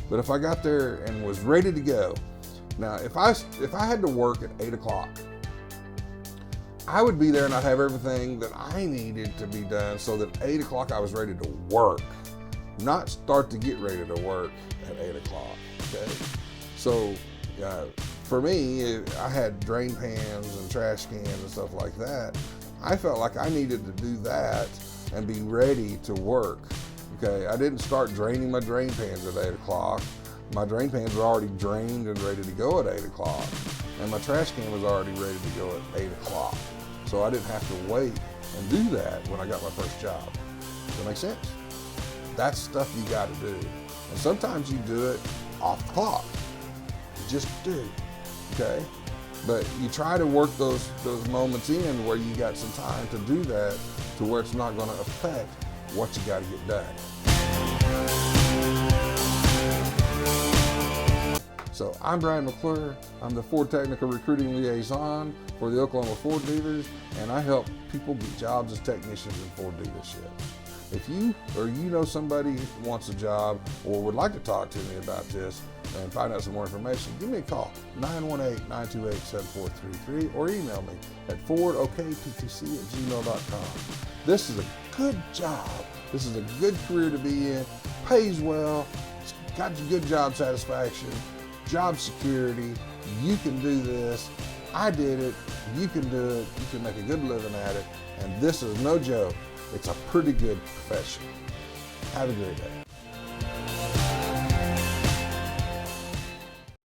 But if I got there and was ready to go, now if I had to work at 8 o'clock, I would be there and I'd have everything that I needed to be done so that 8 o'clock I was ready to work, not start to get ready to work at 8 o'clock, okay? So for me, I had drain pans and trash cans and stuff like that. I felt like I needed to do that and be ready to work, okay? I didn't start draining my drain pans at 8 o'clock. My drain pans were already drained and ready to go at 8 o'clock. And my trash can was already ready to go at 8 o'clock. So I didn't have to wait and do that when I got my first job. Does that make sense? That's stuff you gotta do. And sometimes you do it off the clock. You just do, okay? But you try to work those moments in where you got some time to do that to where it's not gonna affect what you gotta get done. So I'm Brian McClure. I'm the Ford Technical Recruiting Liaison for the Oklahoma Ford dealers, and I help people get jobs as technicians in Ford dealerships. If you or you know somebody who wants a job or would like to talk to me about this and find out some more information, give me a call, 918-928-7433, or email me at fordoktptc@gmail.com. This is a good job. This is a good career to be in, pays well, it's got you good job satisfaction, job security. You can do this. I did it. You can do it. You can make a good living at it. And this is no joke. It's a pretty good profession. Have a great day.